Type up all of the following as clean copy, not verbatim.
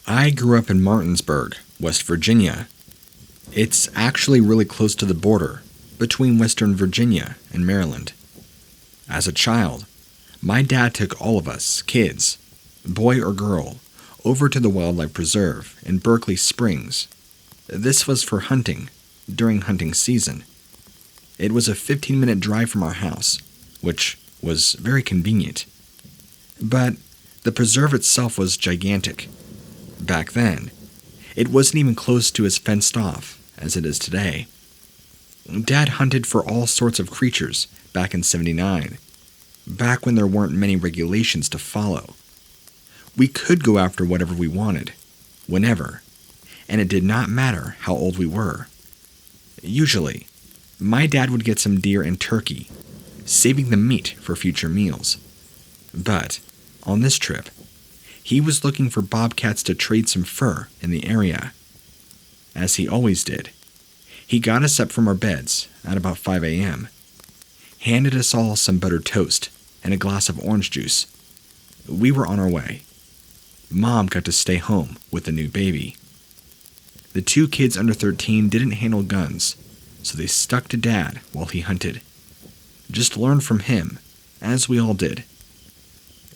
I grew up in Martinsburg, West Virginia. It's actually really close to the border between Western Virginia and Maryland. As a child, my dad took all of us, kids, boy or girl, over to the wildlife preserve in Berkeley Springs. This was for hunting, during hunting season. It was a 15-minute drive from our house, which was very convenient. But the preserve itself was gigantic. Back then, it wasn't even close to as fenced off as it is today. Dad hunted for all sorts of creatures back in '79, back when there weren't many regulations to follow. We could go after whatever we wanted, whenever, and it did not matter how old we were. Usually, my dad would get some deer and turkey, saving the meat for future meals. But, on this trip, he was looking for bobcats to trade some fur in the area. As he always did, he got us up from our beds at about 5 a.m., handed us all some buttered toast and a glass of orange juice. We were on our way. Mom got to stay home with the new baby. The two kids under 13 didn't handle guns, so they stuck to Dad while he hunted. Just learned from him, as we all did.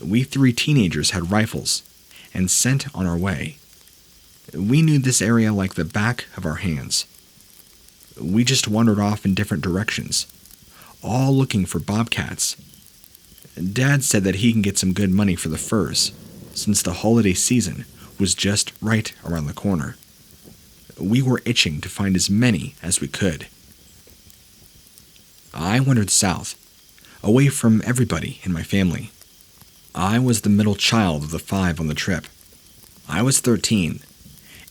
We 3 teenagers had rifles and sent on our way. We knew this area like the back of our hands. We just wandered off in different directions, all looking for bobcats. Dad said that he can get some good money for the furs, since the holiday season was just right around the corner. We were itching to find as many as we could. I wandered south, away from everybody in my family. I was the middle child of the 5 on the trip. I was 13,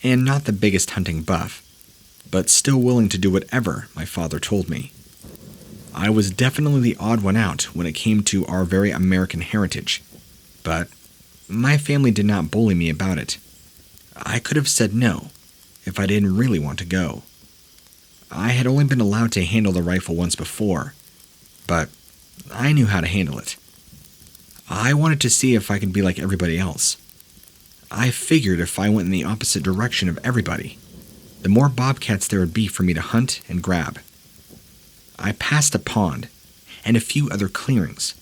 and not the biggest hunting buff, but still willing to do whatever my father told me. I was definitely the odd one out when it came to our very American heritage, but my family did not bully me about it. I could have said no if I didn't really want to go. I had only been allowed to handle the rifle once before, but I knew how to handle it. I wanted to see if I could be like everybody else. I figured if I went in the opposite direction of everybody, the more bobcats there would be for me to hunt and grab. I passed a pond and a few other clearings,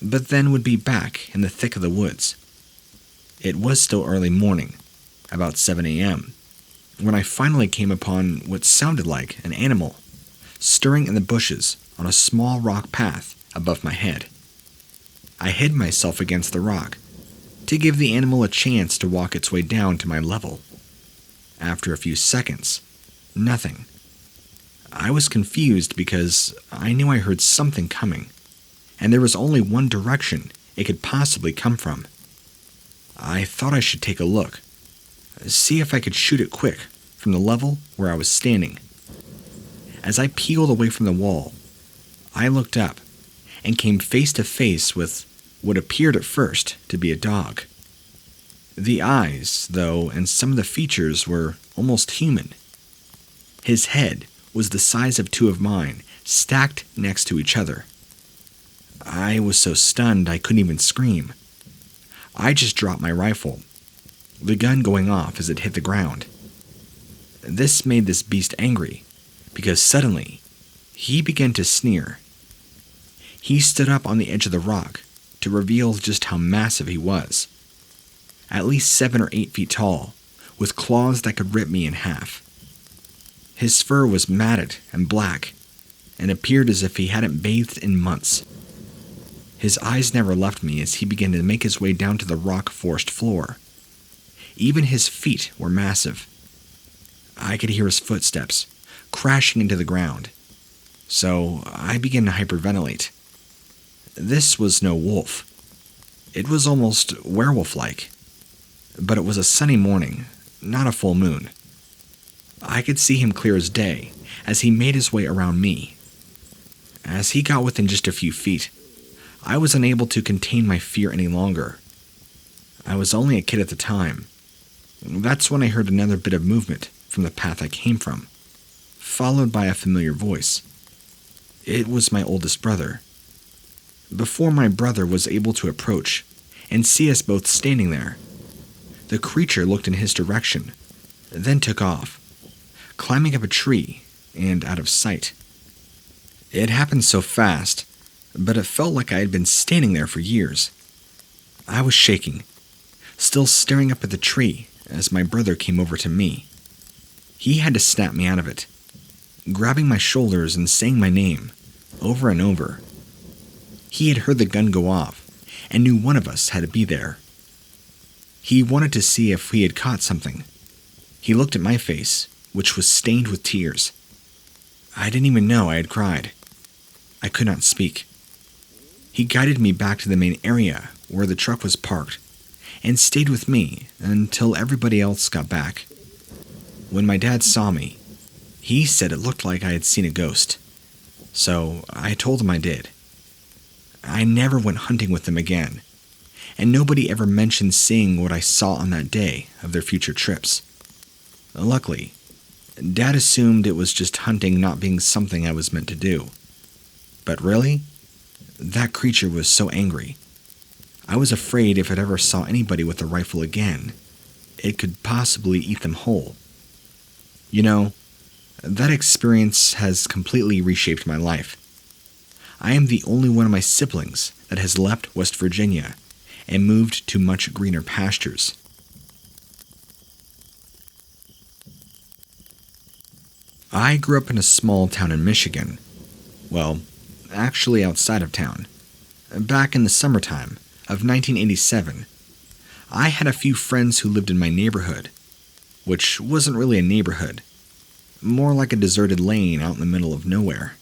but then would be back in the thick of the woods. It was still early morning, about 7 a.m., when I finally came upon what sounded like an animal stirring in the bushes on a small rock path above my head. I hid myself against the rock to give the animal a chance to walk its way down to my level. After a few seconds, nothing. I was confused because I knew I heard something coming, and there was only one direction it could possibly come from. I thought I should take a look, see if I could shoot it quick from the level where I was standing. As I peeled away from the wall, I looked up and came face to face with what appeared at first to be a dog. The eyes, though, and some of the features were almost human. His head was the size of 2 of mine, stacked next to each other. I was so stunned I couldn't even scream. I just dropped my rifle, the gun going off as it hit the ground. This made this beast angry, because suddenly, he began to sneer. He stood up on the edge of the rock to reveal just how massive he was. At least 7 or 8 feet tall, with claws that could rip me in half. His fur was matted and black, and appeared as if he hadn't bathed in months. His eyes never left me as he began to make his way down to the rock-forced floor. Even his feet were massive. I could hear his footsteps crashing into the ground, so I began to hyperventilate. This was no wolf. It was almost werewolf-like, but it was a sunny morning, not a full moon. I could see him clear as day as he made his way around me. As he got within just a few feet, I was unable to contain my fear any longer. I was only a kid at the time. That's when I heard another bit of movement from the path I came from, followed by a familiar voice. It was my oldest brother. Before my brother was able to approach and see us both standing there, The creature looked in his direction, then took off, climbing up a tree and out of sight. It happened so fast, but it felt like I had been standing there for years. I was shaking, still staring up at the tree as my brother came over to me. He had to snap me out of it, grabbing my shoulders and saying my name over and over. He had heard the gun go off and knew one of us had to be there. He wanted to see if we had caught something. He looked at my face, which was stained with tears. I didn't even know I had cried. I could not speak. He guided me back to the main area where the truck was parked and stayed with me until everybody else got back. When my dad saw me, he said it looked like I had seen a ghost. So I told him I did. I never went hunting with them again, and nobody ever mentioned seeing what I saw on that day of their future trips. Luckily, Dad assumed it was just hunting not being something I was meant to do. But really, that creature was so angry. I was afraid if it ever saw anybody with a rifle again, it could possibly eat them whole. You know, that experience has completely reshaped my life. I am the only one of my siblings that has left West Virginia and moved to much greener pastures. I grew up in a small town in Michigan. Well, actually outside of town. Back in the summertime of 1987, I had a few friends who lived in my neighborhood, which wasn't really a neighborhood, more like a deserted lane out in the middle of nowhere.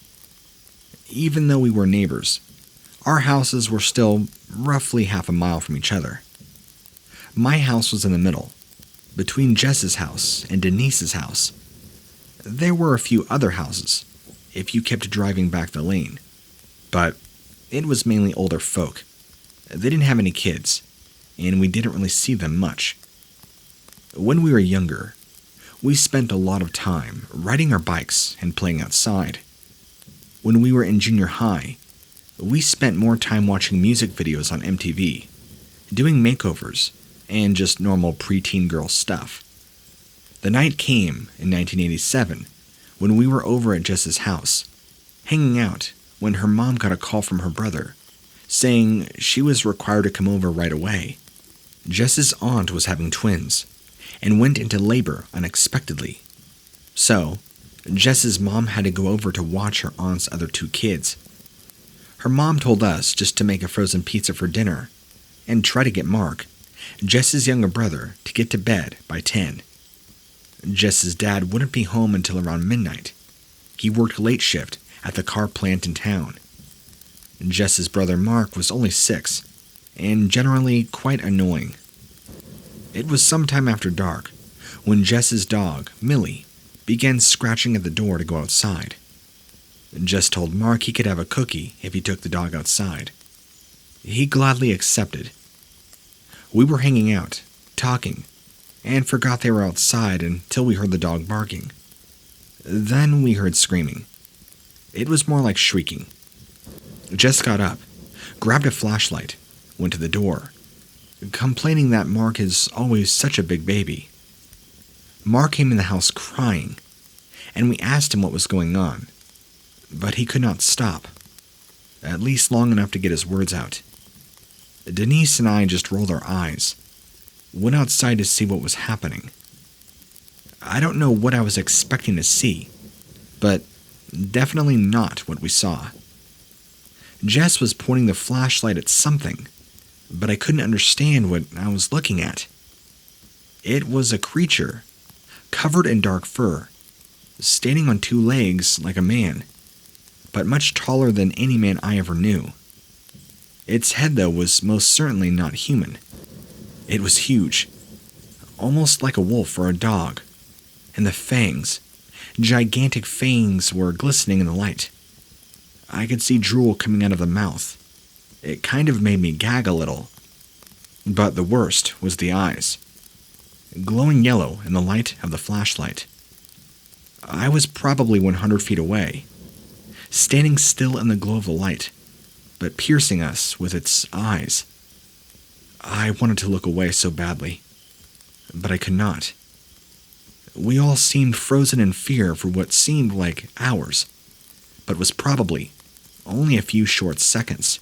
Even though we were neighbors, our houses were still roughly half a mile from each other. My house was in the middle, between Jess's house and Denise's house. There were a few other houses, if you kept driving back the lane, but it was mainly older folk. They didn't have any kids, and we didn't really see them much. When we were younger, we spent a lot of time riding our bikes and playing outside. When we were in junior high, we spent more time watching music videos on MTV, doing makeovers, and just normal preteen girl stuff. The night came in 1987 when we were over at Jess's house, hanging out when her mom got a call from her brother, saying she was required to come over right away. Jess's aunt was having twins, and went into labor unexpectedly. So, Jess's mom had to go over to watch her aunt's other two kids. Her mom told us just to make a frozen pizza for dinner, and try to get Mark, Jess's younger brother, to get to bed by 10. Jess's dad wouldn't be home until around midnight. He worked late shift at the car plant in town. Jess's brother Mark was only 6, and generally quite annoying. It was sometime after dark when Jess's dog, Millie, began scratching at the door to go outside. Jess told Mark he could have a cookie if he took the dog outside. He gladly accepted. We were hanging out, talking, and forgot they were outside until we heard the dog barking. Then we heard screaming. It was more like shrieking. Jess got up, grabbed a flashlight, went to the door, complaining that Mark is always such a big baby. Mark came in the house crying, and we asked him what was going on, but he could not stop, at least long enough to get his words out. Denise and I just rolled our eyes, went outside to see what was happening. I don't know what I was expecting to see, but definitely not what we saw. Jess was pointing the flashlight at something, but I couldn't understand what I was looking at. It was a creature, covered in dark fur, standing on 2 legs like a man, but much taller than any man I ever knew. Its head, though, was most certainly not human. It was huge, almost like a wolf or a dog, and the fangs, gigantic fangs, were glistening in the light. I could see drool coming out of the mouth. It kind of made me gag a little. But the worst was the eyes, glowing yellow in the light of the flashlight. I was probably 100 feet away, standing still in the glow of the light, but piercing us with its eyes. I wanted to look away so badly. but I could not. We all seemed frozen in fear for what seemed like hours, but was probably only a few short seconds.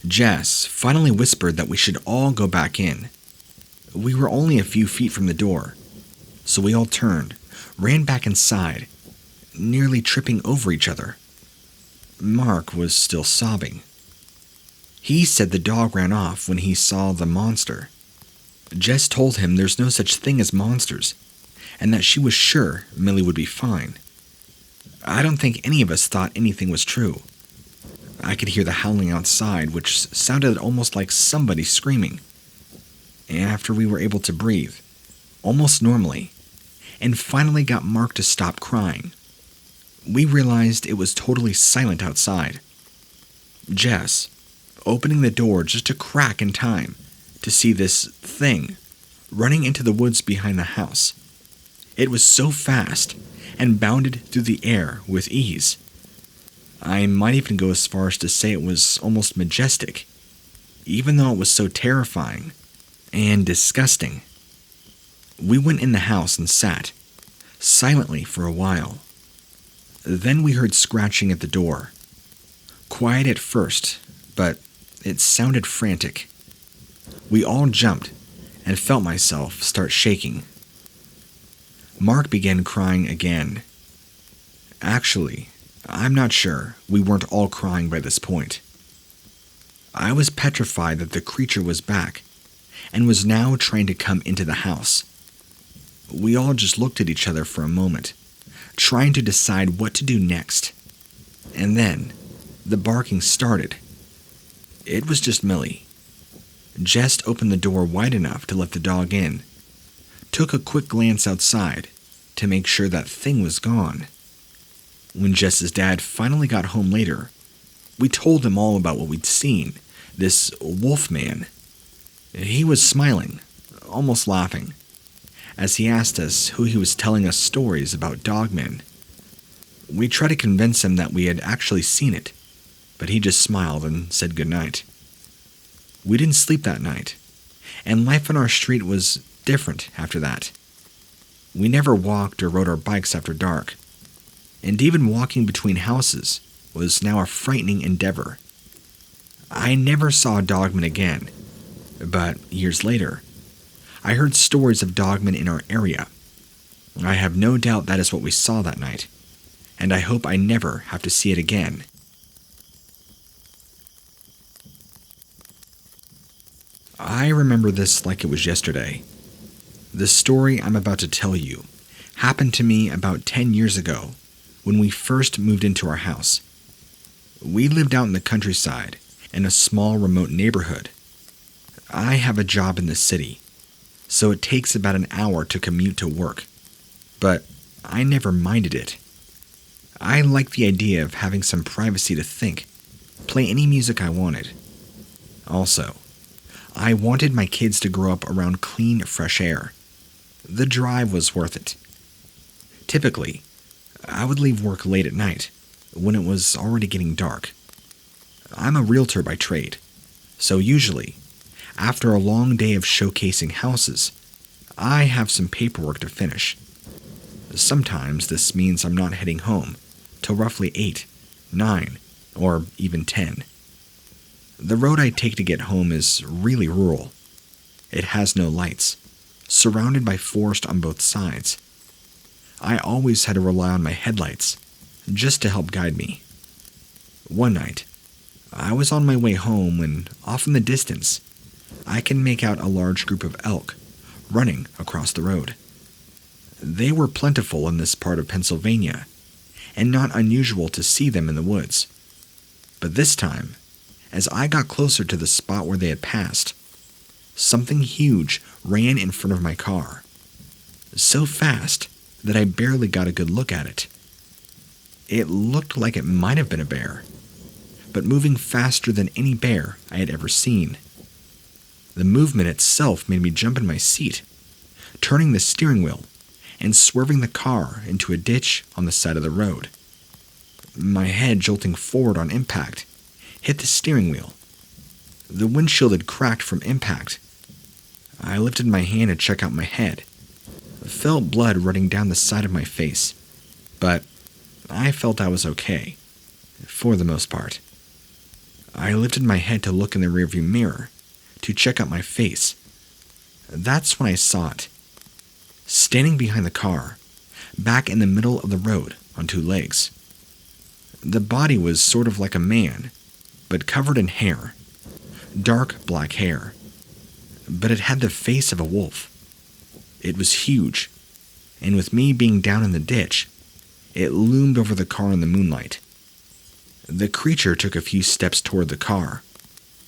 Jess finally whispered that we should all go back in. We were only a few feet from the door, so we all turned, ran back inside, nearly tripping over each other. Mark was still sobbing. He said the dog ran off when he saw the monster. Jess told him there's no such thing as monsters, and that she was sure Millie would be fine. I don't think any of us thought anything was true. I could hear the howling outside, which sounded almost like somebody screaming. After we were able to breathe, almost normally, and finally got Mark to stop crying, we realized it was totally silent outside. Jess, opening the door just a crack in time to see this thing running into the woods behind the house. It was so fast and bounded through the air with ease. I might even go as far as to say it was almost majestic, even though it was so terrifying and disgusting. We went in the house and sat, silently for a while. Then we heard scratching at the door. Quiet at first, but it sounded frantic. We all jumped and felt myself start shaking. Mark began crying again. Actually, I'm not sure we weren't all crying by this point. I was petrified that the creature was back and was now trying to come into the house. We all just looked at each other for a moment, trying to decide what to do next. And then, the barking started. It was just Millie. Jess opened the door wide enough to let the dog in, took a quick glance outside to make sure that thing was gone. When Jess's dad finally got home later, we told him all about what we'd seen, this wolf man. He was smiling, almost laughing, as he asked us who he was telling us stories about Dogman. We tried to convince him that we had actually seen it, but he just smiled and said goodnight. We didn't sleep that night, and life on our street was different after that. We never walked or rode our bikes after dark, and even walking between houses was now a frightening endeavor. I never saw Dogman again, but years later, I heard stories of Dogman in our area. I have no doubt that is what we saw that night, and I hope I never have to see it again. I remember this like it was yesterday. The story I'm about to tell you happened to me about 10 years ago when we first moved into our house. We lived out in the countryside in a small remote neighborhood. I have a job in the city, so it takes about an hour to commute to work, but I never minded it. I liked the idea of having some privacy to think, play any music I wanted. Also, I wanted my kids to grow up around clean, fresh air. The drive was worth it. Typically, I would leave work late at night, when it was already getting dark. I'm a realtor by trade, so usually, after a long day of showcasing houses, I have some paperwork to finish. Sometimes this means I'm not heading home till roughly 8, 9, or even 10. The road I take to get home is really rural. It has no lights, surrounded by forest on both sides. I always had to rely on my headlights just to help guide me. One night, I was on my way home when, off in the distance, I can make out a large group of elk running across the road. They were plentiful in this part of Pennsylvania, and not unusual to see them in the woods. But this time, as I got closer to the spot where they had passed, something huge ran in front of my car, so fast that I barely got a good look at it. It looked like it might have been a bear, but moving faster than any bear I had ever seen. The movement itself made me jump in my seat, turning the steering wheel and swerving the car into a ditch on the side of the road. My head, jolting forward on impact, hit the steering wheel. The windshield had cracked from impact. I lifted my hand to check out my head. Felt blood running down the side of my face, but I felt I was okay, for the most part. I lifted my head to look in the rearview mirror, to check out my face. That's when I saw it. Standing behind the car, back in the middle of the road on two legs. The body was sort of like a man, but covered in hair, dark black hair. But it had the face of a wolf. It was huge, and with me being down in the ditch, it loomed over the car in the moonlight. The creature took a few steps toward the car,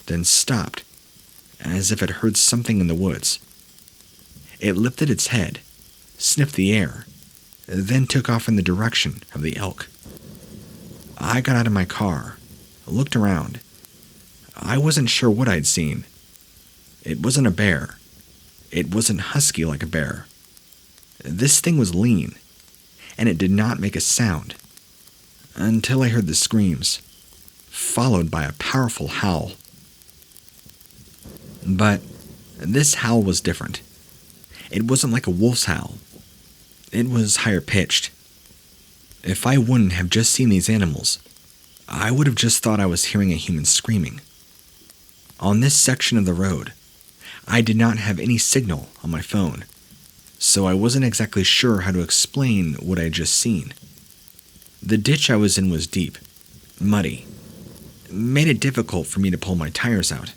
then stopped, as if it heard something in the woods. It lifted its head, sniffed the air, then took off in the direction of the elk. I got out of my car, looked around. I wasn't sure what I'd seen. It wasn't a bear. It wasn't husky like a bear. This thing was lean, and it did not make a sound until I heard the screams, followed by a powerful howl. But this howl was different. It wasn't like a wolf's howl. It was higher pitched. If I wouldn't have just seen these animals, I would have just thought I was hearing a human screaming. On this section of the road, I did not have any signal on my phone, so I wasn't exactly sure how to explain what I had just seen. The ditch I was in was deep, muddy. It made it difficult for me to pull my tires out.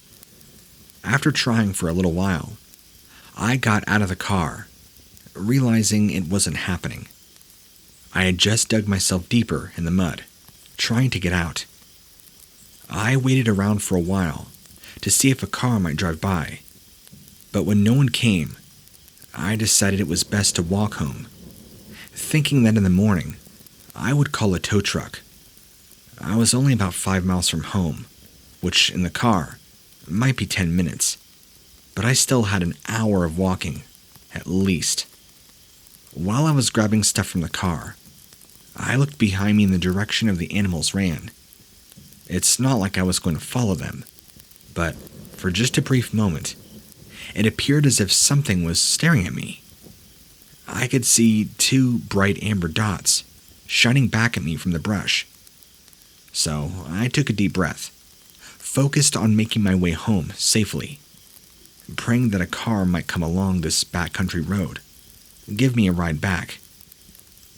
After trying for a little while, I got out of the car, realizing it wasn't happening. I had just dug myself deeper in the mud, trying to get out. I waited around for a while to see if a car might drive by, but when no one came, I decided it was best to walk home, thinking that in the morning I would call a tow truck. I was only about 5 miles from home, which in the car might be 10 minutes, but I still had an hour of walking, at least. While I was grabbing stuff from the car, I looked behind me in the direction of the animals ran. It's not like I was going to follow them, but for just a brief moment, it appeared as if something was staring at me. I could see 2 bright amber dots shining back at me from the brush. So I took a deep breath, focused on making my way home safely, praying that a car might come along this backcountry road, give me a ride back.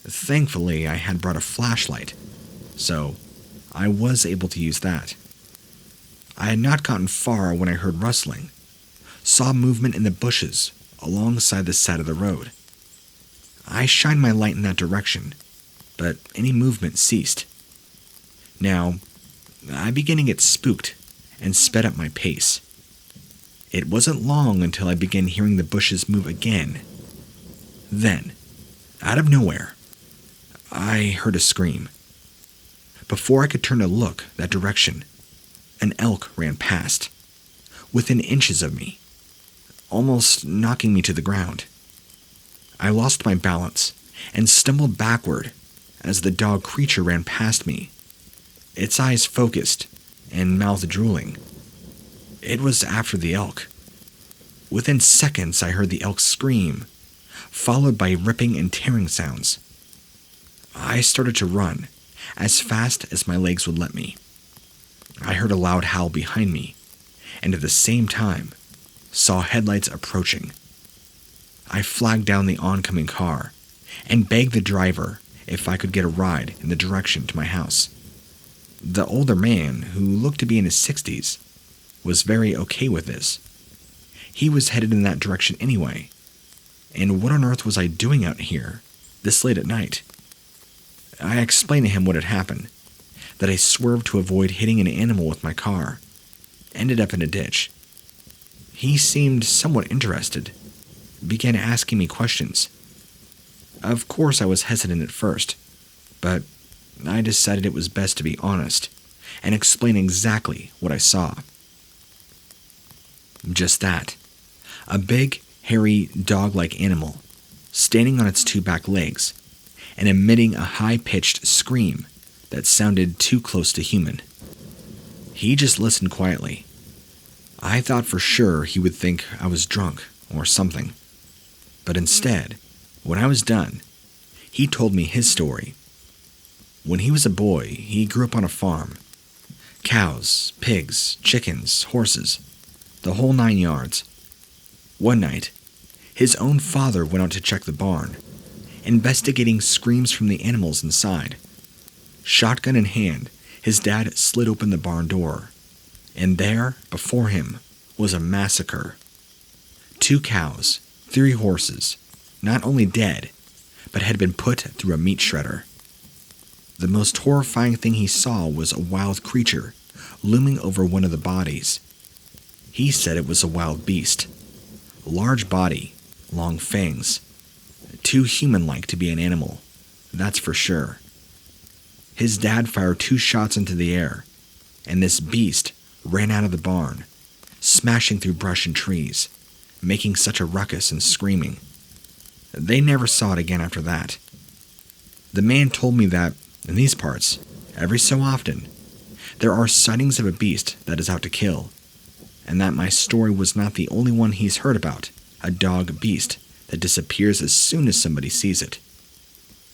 Thankfully, I had brought a flashlight, so I was able to use that. I had not gotten far when I heard rustling, saw movement in the bushes alongside the side of the road. I shined my light in that direction, but any movement ceased. Now, I began to get spooked and sped up my pace. It wasn't long until I began hearing the bushes move again. Then, out of nowhere, I heard a scream. Before I could turn to look that direction, an elk ran past, within inches of me, almost knocking me to the ground. I lost my balance and stumbled backward as the dog creature ran past me, its eyes focused and mouth drooling. It was after the elk. Within seconds, I heard the elk scream, followed by ripping and tearing sounds. I started to run as fast as my legs would let me. I heard a loud howl behind me, and at the same time, saw headlights approaching. I flagged down the oncoming car and begged the driver if I could get a ride in the direction to my house. The older man, who looked to be in his 60s, was very okay with this. He was headed in that direction anyway, and what on earth was I doing out here this late at night? I explained to him what had happened, that I swerved to avoid hitting an animal with my car, ended up in a ditch. He seemed somewhat interested, began asking me questions. Of course I was hesitant at first, but I decided it was best to be honest and explain exactly what I saw. Just that. A big, hairy, dog-like animal, standing on its 2 back legs, and emitting a high-pitched scream that sounded too close to human. He just listened quietly. I thought for sure he would think I was drunk or something. But instead, when I was done, he told me his story. When he was a boy, he grew up on a farm. Cows, pigs, chickens, horses, the whole 9 yards. One night, his own father went out to check the barn, investigating screams from the animals inside. Shotgun in hand, his dad slid open the barn door, and there, before him, was a massacre. 2 cows, 3 horses, not only dead, but had been put through a meat shredder. The most horrifying thing he saw was a wild creature looming over one of the bodies. He said it was a wild beast. Large body, long fangs. Too human-like to be an animal, that's for sure. His dad fired 2 shots into the air, and this beast ran out of the barn, smashing through brush and trees, making such a ruckus and screaming. They never saw it again after that. The man told me that, in these parts, every so often, there are sightings of a beast that is out to kill, and that my story was not the only one he's heard about, a dog beast that disappears as soon as somebody sees it.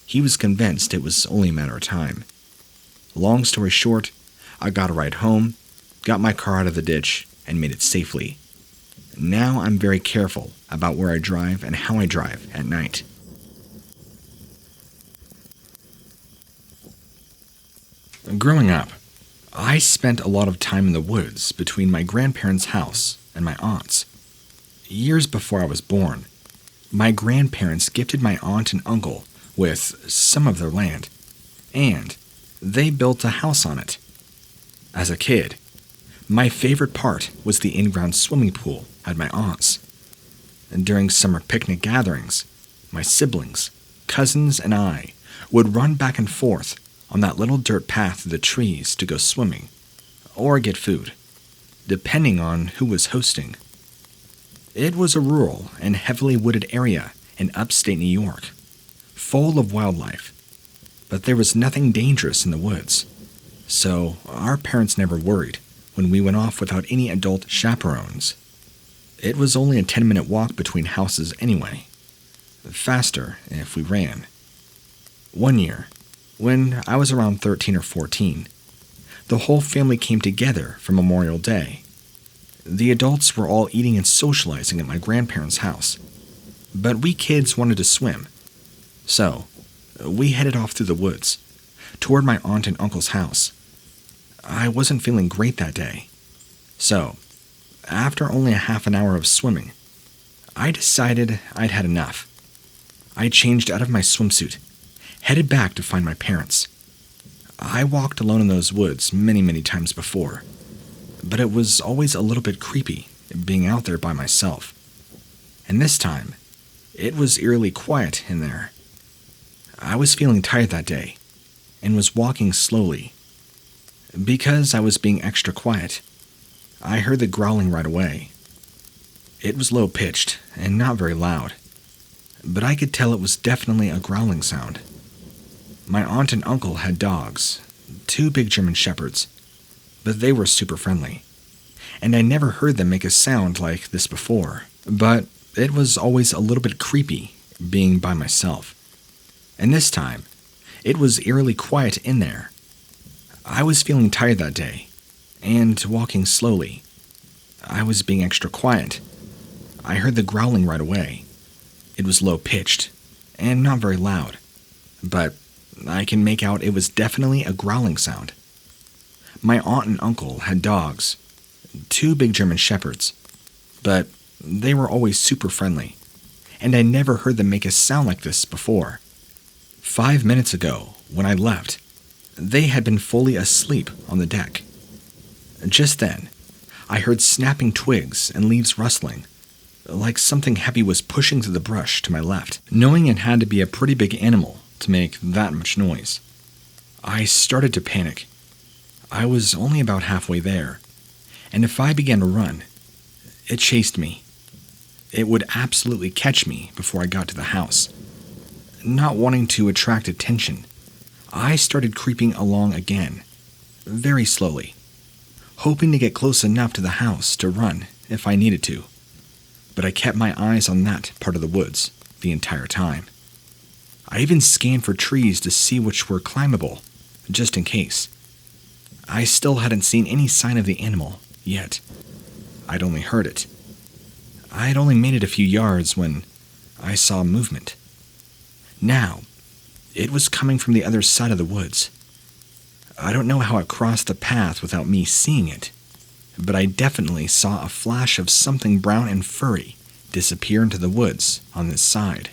He was convinced it was only a matter of time. Long story short, I got a ride home, got my car out of the ditch, and made it safely. Now I'm very careful about where I drive and how I drive at night. Growing up, I spent a lot of time in the woods between my grandparents' house and my aunt's. Years before I was born, my grandparents gifted my aunt and uncle with some of their land, and they built a house on it. As a kid, my favorite part was the in-ground swimming pool at my aunt's. And during summer picnic gatherings, my siblings, cousins, and I would run back and forth on that little dirt path through the trees to go swimming, or get food, depending on who was hosting. It was a rural and heavily wooded area in upstate New York, full of wildlife, but there was nothing dangerous in the woods, so our parents never worried when we went off without any adult chaperones. It was only a 10-minute walk between houses anyway, faster if we ran. One year, when I was around 13 or 14, the whole family came together for Memorial Day. The adults were all eating and socializing at my grandparents' house, but we kids wanted to swim. So, we headed off through the woods, toward my aunt and uncle's house. I wasn't feeling great that day, so, after only a half an hour of swimming, I decided I'd had enough. I changed out of my swimsuit, headed back to find my parents. I walked alone in those woods many times before, but it was always a little bit creepy being out there by myself. And this time, it was eerily quiet in there. I was feeling tired that day, and was walking slowly. Because I was being extra quiet, I heard the growling right away. It was low-pitched and not very loud, but I could tell it was definitely a growling sound. My aunt and uncle had dogs, 2 big German shepherds, but they were super friendly, and I never heard them make a sound like this before. But it was always a little bit creepy being by myself. And this time, it was eerily quiet in there. I was feeling tired that day, and walking slowly. I was being extra quiet. I heard the growling right away. It was low-pitched, and not very loud, but I can make out it was definitely a growling sound. My aunt and uncle had dogs, 2 big German shepherds, but they were always super friendly, and I never heard them make a sound like this before. 5 minutes ago, when I left, they had been fully asleep on the deck. Just then, I heard snapping twigs and leaves rustling, like something heavy was pushing through the brush to my left. Knowing it had to be a pretty big animal to make that much noise, I started to panic. I was only about halfway there, and if I began to run, it chased me. It would absolutely catch me before I got to the house. Not wanting to attract attention, I started creeping along again, very slowly, hoping to get close enough to the house to run if I needed to. but I kept my eyes on that part of the woods the entire time. I even scanned for trees to see which were climbable, just in case. I still hadn't seen any sign of the animal yet. I'd only heard it. I had only made it a few yards when I saw movement. Now, it was coming from the other side of the woods. I don't know how it crossed the path without me seeing it, but I definitely saw a flash of something brown and furry disappear into the woods on this side.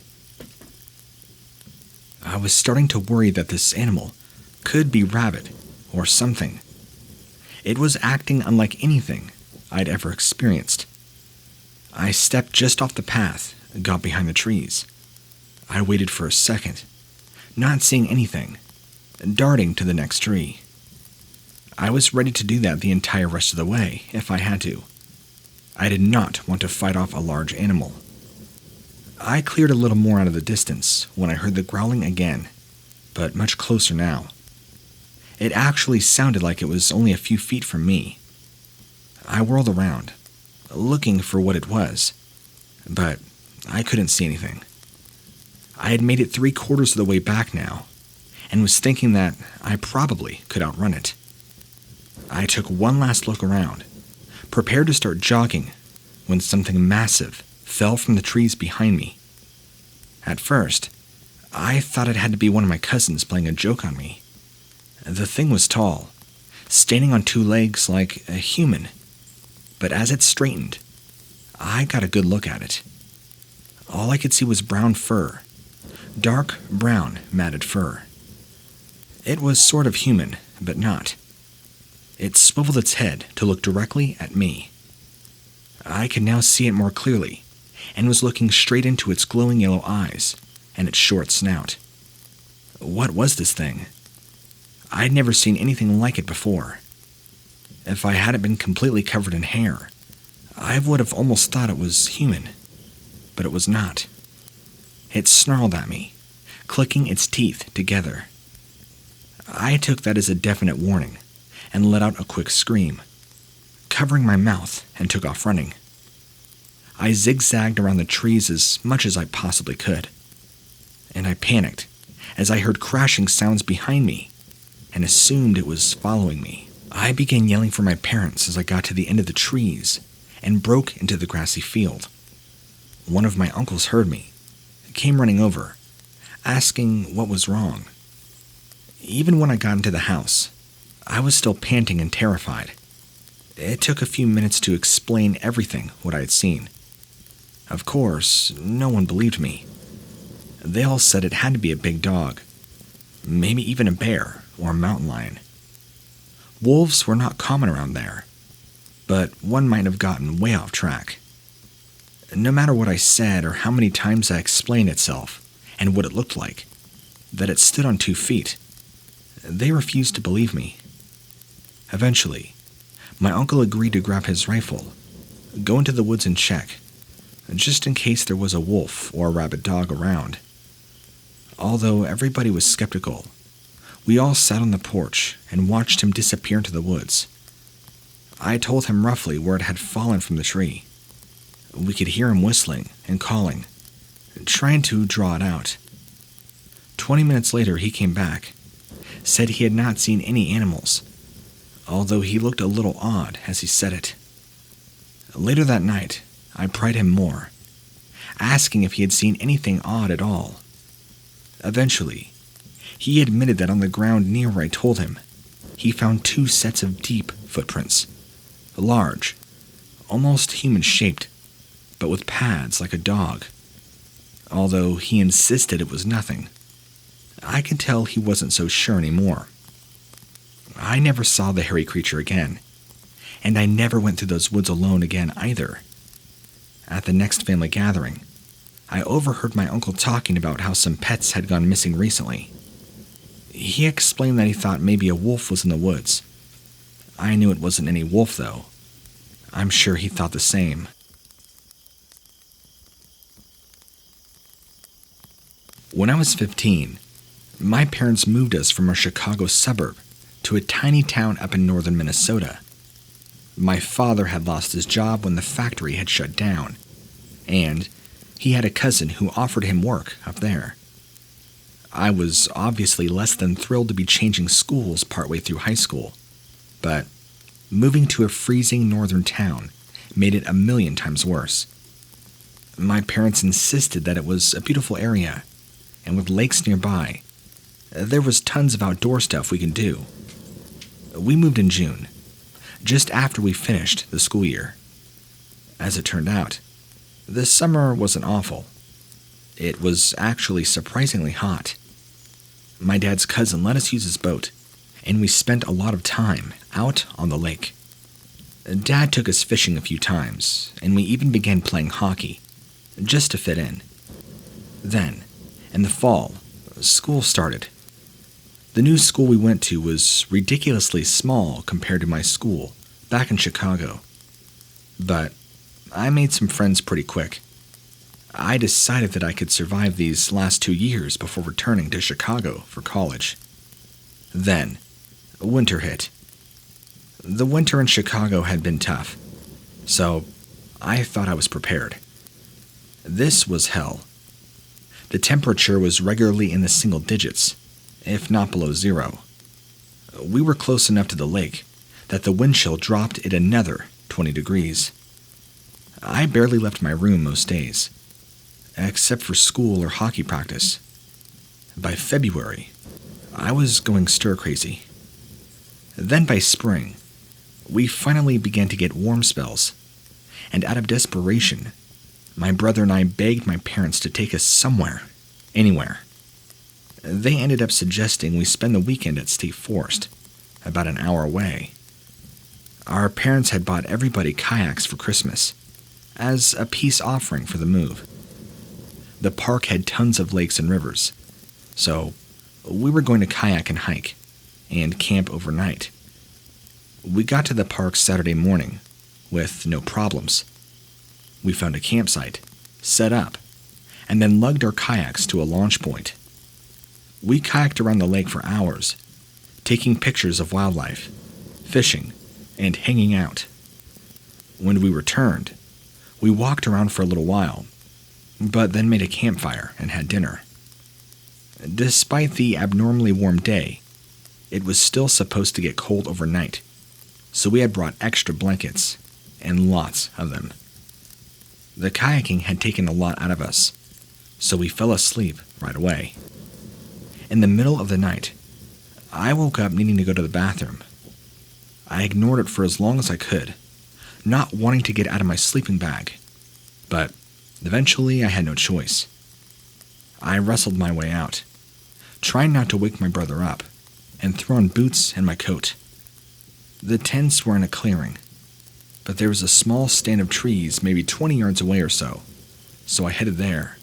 I was starting to worry that this animal could be rabbit or something. It was acting unlike anything I'd ever experienced. I stepped just off the path and got behind the trees. I waited for a second, not seeing anything, darting to the next tree. I was ready to do that the entire rest of the way, if I had to. I did not want to fight off a large animal. I cleared a little more out of the distance when I heard the growling again, but much closer now. It actually sounded like it was only a few feet from me. I whirled around, looking for what it was, but I couldn't see anything. I had made it 3/4 of the way back now, and was thinking that I probably could outrun it. I took one last look around, prepared to start jogging, when something massive fell from the trees behind me. At first, I thought it had to be one of my cousins playing a joke on me. The thing was tall, standing on 2 legs like a human, but as it straightened, I got a good look at it. All I could see was brown fur, dark brown matted fur. It was sort of human, but not. It swiveled its head to look directly at me. I could now see it more clearly, and was looking straight into its glowing yellow eyes and its short snout. What was this thing? I'd never seen anything like it before. If I hadn't been completely covered in hair, I would have almost thought it was human, but it was not. It snarled at me, clicking its teeth together. I took that as a definite warning and let out a quick scream, covering my mouth, and took off running. I zigzagged around the trees as much as I possibly could, and I panicked as I heard crashing sounds behind me and assumed it was following me. I began yelling for my parents as I got to the end of the trees and broke into the grassy field. One of my uncles heard me, came running over, asking what was wrong. Even when I got into the house, I was still panting and terrified. It took a few minutes to explain everything what I had seen. Of course, no one believed me. They all said it had to be a big dog, maybe even a bear or a mountain lion. Wolves were not common around there, but one might have gotten way off track. No matter what I said or how many times I explained itself and what it looked like, that it stood on 2 feet, they refused to believe me. Eventually, my uncle agreed to grab his rifle, go into the woods and check, just in case there was a wolf or a rabid dog around. Although everybody was skeptical, we all sat on the porch and watched him disappear into the woods. I told him roughly where it had fallen from the tree. We could hear him whistling and calling, trying to draw it out. 20 minutes later, he came back, said he had not seen any animals, although he looked a little odd as he said it. Later that night, I pried him more, asking if he had seen anything odd at all. Eventually, he admitted that on the ground near where I told him, he found 2 sets of deep footprints, large, almost human-shaped, but with pads like a dog. Although he insisted it was nothing, I could tell he wasn't so sure anymore. I never saw the hairy creature again, and I never went through those woods alone again either. At the next family gathering, I overheard my uncle talking about how some pets had gone missing recently. He explained that he thought maybe a wolf was in the woods. I knew it wasn't any wolf, though. I'm sure he thought the same. When I was 15, my parents moved us from a Chicago suburb to a tiny town up in northern Minnesota. My father had lost his job when the factory had shut down, and he had a cousin who offered him work up there. I was obviously less than thrilled to be changing schools partway through high school, but moving to a freezing northern town made it a million times worse. My parents insisted that it was a beautiful area, and with lakes nearby, there was tons of outdoor stuff we could do. We moved in June, just after we finished the school year. As it turned out, the summer wasn't awful. It was actually surprisingly hot. My dad's cousin let us use his boat, and we spent a lot of time out on the lake. Dad took us fishing a few times, and we even began playing hockey, just to fit in. Then, in the fall, school started. The new school we went to was ridiculously small compared to my school back in Chicago. But I made some friends pretty quick. I decided that I could survive these last 2 years before returning to Chicago for college. Then, winter hit. The winter in Chicago had been tough, so I thought I was prepared. This was hell. The temperature was regularly in the single digits, if not below zero. We were close enough to the lake that the wind chill dropped it another 20 degrees. I barely left my room most days, except for school or hockey practice. By February, I was going stir-crazy. Then by spring, we finally began to get warm spells, and out of desperation, my brother and I begged my parents to take us somewhere, anywhere. They ended up suggesting we spend the weekend at State Forest, about an hour away. Our parents had bought everybody kayaks for Christmas, as a peace offering for the move. The park had tons of lakes and rivers, so we were going to kayak and hike, and camp overnight. We got to the park Saturday morning, with no problems. We found a campsite, set up, and then lugged our kayaks to a launch point. We kayaked around the lake for hours, taking pictures of wildlife, fishing, and hanging out. When we returned, we walked around for a little while, but then made a campfire and had dinner. Despite the abnormally warm day, it was still supposed to get cold overnight, so we had brought extra blankets, and lots of them. The kayaking had taken a lot out of us, so we fell asleep right away. In the middle of the night, I woke up needing to go to the bathroom. I ignored it for as long as I could, not wanting to get out of my sleeping bag, but eventually I had no choice. I wrestled my way out, trying not to wake my brother up, and threw on boots and my coat. The tents were in a clearing, but there was a small stand of trees maybe 20 yards away or so I headed there.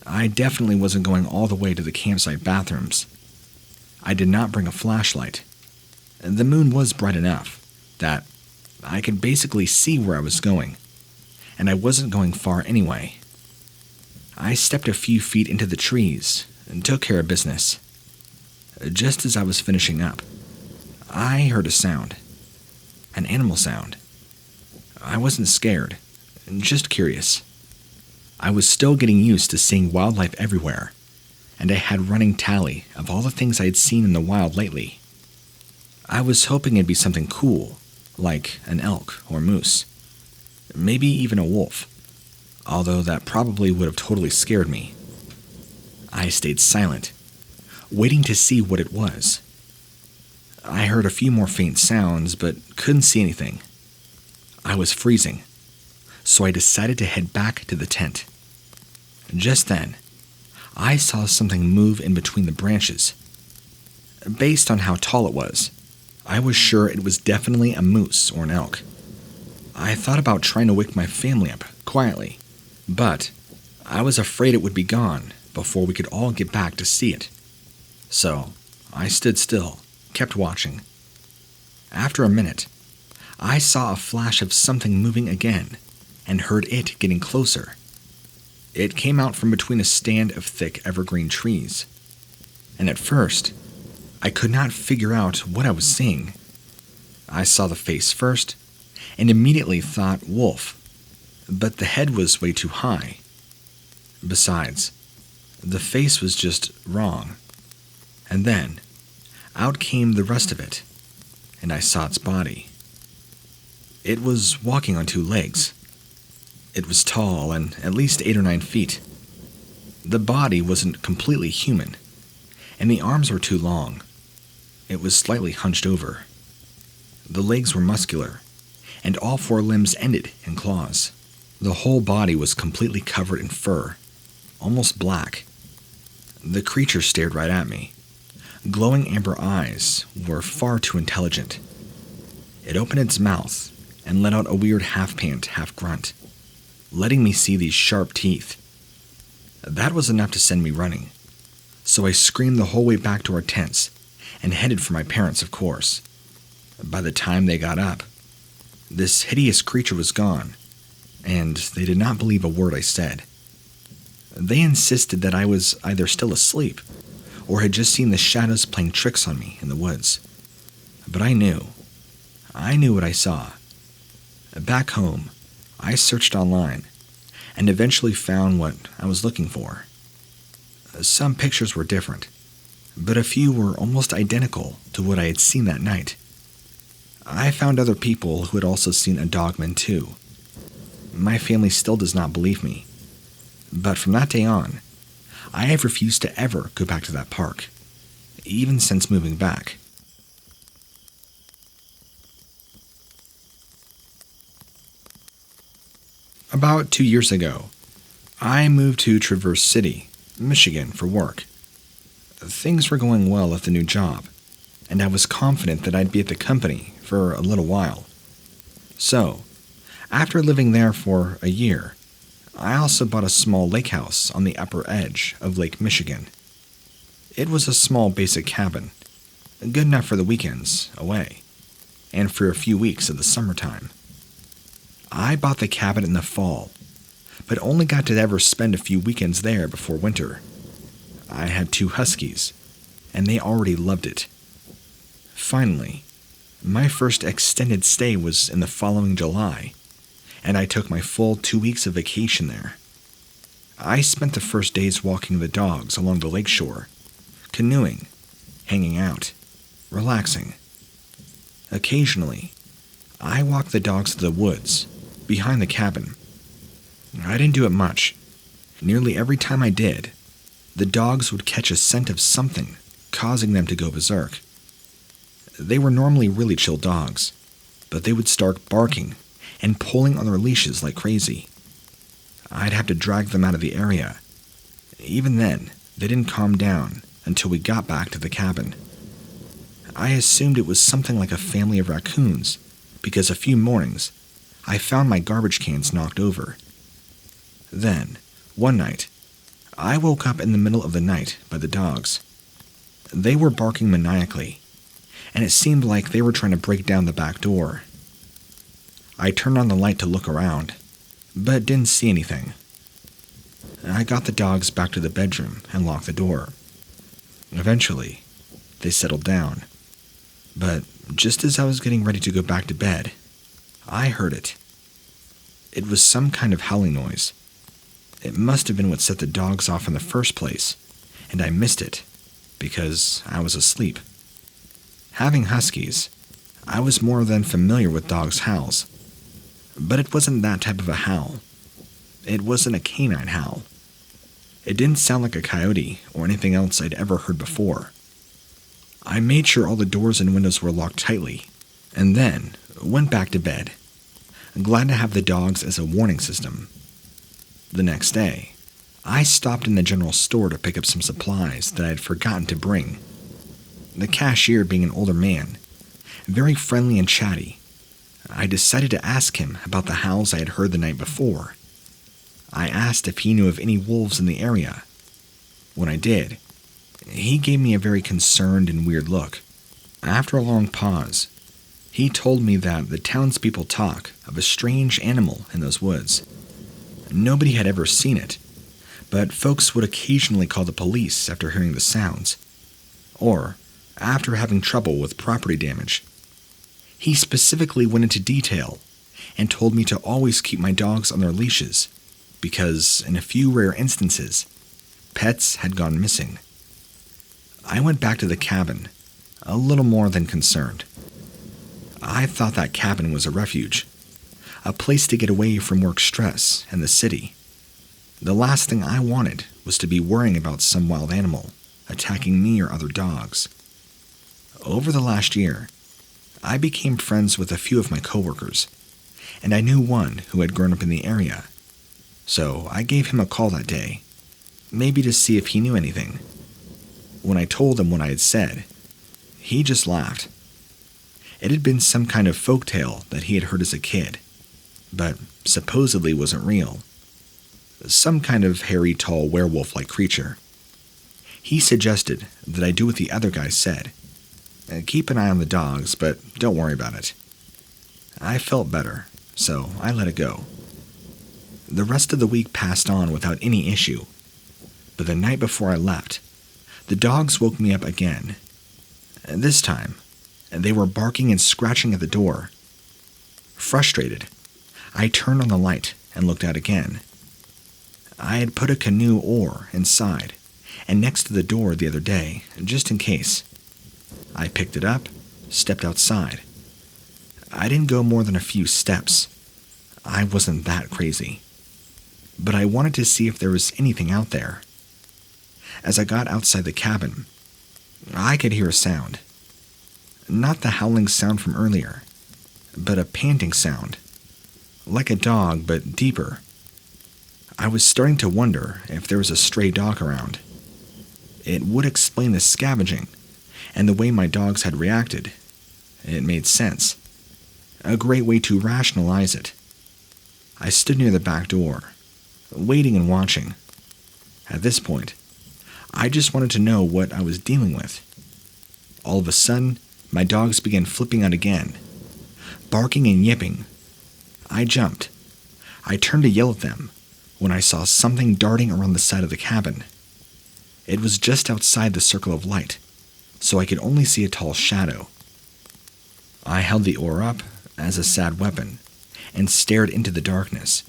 I definitely wasn't going all the way to the campsite bathrooms. I did not bring a flashlight. The moon was bright enough that I could basically see where I was going, and I wasn't going far anyway. I stepped a few feet into the trees and took care of business. Just as I was finishing up, I heard a sound. An animal sound. I wasn't scared, just curious. I was still getting used to seeing wildlife everywhere, and I had running tally of all the things I had seen in the wild lately. I was hoping it'd be something cool, like an elk or moose. Maybe even a wolf, although that probably would have totally scared me. I stayed silent, waiting to see what it was. I heard a few more faint sounds, but couldn't see anything. I was freezing, so I decided to head back to the tent. Just then, I saw something move in between the branches. Based on how tall it was, I was sure it was definitely a moose or an elk. I thought about trying to wake my family up quietly, but I was afraid it would be gone before we could all get back to see it. So I stood still, kept watching. After a minute, I saw a flash of something moving again and heard it getting closer. It came out from between a stand of thick evergreen trees, and at first, I could not figure out what I was seeing. I saw the face first, and immediately thought wolf. but the head was way too high. Besides, the face was just wrong. And then, out came the rest of it, and I saw its body. It was walking on two legs. It was tall and at least 8 or 9 feet. The body wasn't completely human, and the arms were too long. It was slightly hunched over. The legs were muscular, and all 4 limbs ended in claws. The whole body was completely covered in fur, almost black. The creature stared right at me. Glowing amber eyes were far too intelligent. It opened its mouth and let out a weird half-pant, half-grunt, letting me see these sharp teeth. That was enough to send me running, so I screamed the whole way back to our tents and headed for my parents, of course. By the time they got up, this hideous creature was gone, and they did not believe a word I said. They insisted that I was either still asleep or had just seen the shadows playing tricks on me in the woods. But I knew what I saw. Back home, I searched online and eventually found what I was looking for. Some pictures were different, but a few were almost identical to what I had seen that night. I found other people who had also seen a Dogman too. My family still does not believe me, but from that day on, I have refused to ever go back to that park, even since moving back. About 2 years ago, I moved to Traverse City, Michigan for work. Things were going well at the new job, and I was confident that I'd be at the company for a little while. So, after living there for a year, I also bought a small lake house on the upper edge of Lake Michigan. It was a small basic cabin, good enough for the weekends away, and for a few weeks of the summertime. I bought the cabin in the fall, but only got to ever spend a few weekends there before winter. I had 2 huskies, and they already loved it. Finally, my first extended stay was in the following July, and I took my full 2 weeks of vacation there. I spent the first days walking the dogs along the lakeshore, canoeing, hanging out, relaxing. Occasionally, I walked the dogs to the woods, behind the cabin. I didn't do it much. Nearly every time I did, the dogs would catch a scent of something, causing them to go berserk. They were normally really chill dogs, but they would start barking and pulling on their leashes like crazy. I'd have to drag them out of the area. Even then, they didn't calm down until we got back to the cabin. I assumed it was something like a family of raccoons, because a few mornings, I found my garbage cans knocked over. Then, one night, I woke up in the middle of the night by the dogs. They were barking maniacally, and it seemed like they were trying to break down the back door. I turned on the light to look around, but didn't see anything. I got the dogs back to the bedroom and locked the door. Eventually, they settled down, but just as I was getting ready to go back to bed, I heard it. It was some kind of howling noise. It must have been what set the dogs off in the first place, and I missed it, because I was asleep. Having huskies, I was more than familiar with dogs' howls, but it wasn't that type of a howl. It wasn't a canine howl. It didn't sound like a coyote or anything else I'd ever heard before. I made sure all the doors and windows were locked tightly, and then went back to bed, glad to have the dogs as a warning system. The next day, I stopped in the general store to pick up some supplies that I had forgotten to bring. The cashier being an older man, very friendly and chatty, I decided to ask him about the howls I had heard the night before. I asked if he knew of any wolves in the area. When I did, he gave me a very concerned and weird look. After a long pause, he told me that the townspeople talk of a strange animal in those woods. Nobody had ever seen it, but folks would occasionally call the police after hearing the sounds, or after having trouble with property damage. He specifically went into detail and told me to always keep my dogs on their leashes because, in a few rare instances, pets had gone missing. I went back to the cabin, a little more than concerned. I thought that cabin was a refuge, a place to get away from work stress and the city. The last thing I wanted was to be worrying about some wild animal attacking me or other dogs. Over the last year, I became friends with a few of my coworkers, and I knew one who had grown up in the area. So I gave him a call that day, maybe to see if he knew anything. When I told him what I had said, he just laughed. It had been some kind of folktale that he had heard as a kid, but supposedly wasn't real. Some kind of hairy, tall, werewolf-like creature. He suggested that I do what the other guys said. Keep an eye on the dogs, but don't worry about it. I felt better, so I let it go. The rest of the week passed on without any issue, but the night before I left, the dogs woke me up again. This time, they were barking and scratching at the door. Frustrated, I turned on the light and looked out again. I had put a canoe oar inside and next to the door the other day, just in case. I picked it up, stepped outside. I didn't go more than a few steps. I wasn't that crazy. But I wanted to see if there was anything out there. As I got outside the cabin, I could hear a sound. Not the howling sound from earlier, but a panting sound. Like a dog, but deeper. I was starting to wonder if there was a stray dog around. It would explain the scavenging and the way my dogs had reacted. It made sense. A great way to rationalize it. I stood near the back door, waiting and watching. At this point, I just wanted to know what I was dealing with. All of a sudden, my dogs began flipping out again, barking and yipping. I jumped. I turned to yell at them when I saw something darting around the side of the cabin. It was just outside the circle of light, so I could only see a tall shadow. I held the oar up as a sad weapon and stared into the darkness.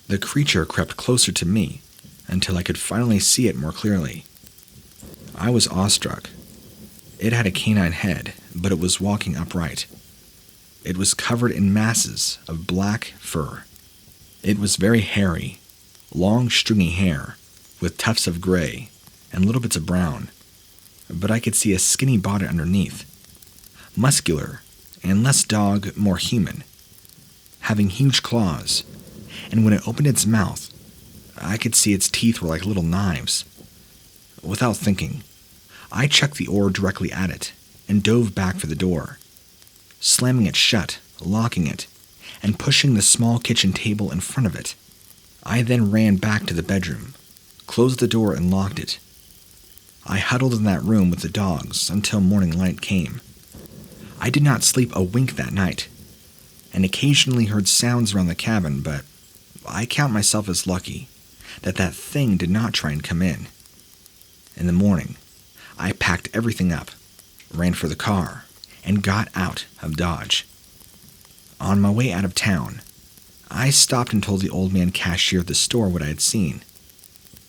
The creature crept closer to me until I could finally see it more clearly. I was awestruck. It had a canine head, but it was walking upright. It was covered in masses of black fur. It was very hairy, long stringy hair with tufts of gray and little bits of brown, but I could see a skinny body underneath, muscular and less dog, more human, having huge claws, and when it opened its mouth, I could see its teeth were like little knives. Without thinking, I chucked the oar directly at it and dove back for the door, slamming it shut, locking it, and pushing the small kitchen table in front of it. I then ran back to the bedroom, closed the door and locked it. I huddled in that room with the dogs until morning light came. I did not sleep a wink that night, and occasionally heard sounds around the cabin, but I count myself as lucky that that thing did not try and come in. In the morning, I packed everything up, ran for the car, and got out of Dodge. On my way out of town, I stopped and told the old man cashier at the store what I had seen.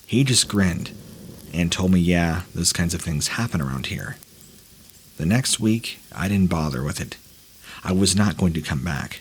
He just grinned and told me, yeah, those kinds of things happen around here. The next week, I didn't bother with it. I was not going to come back.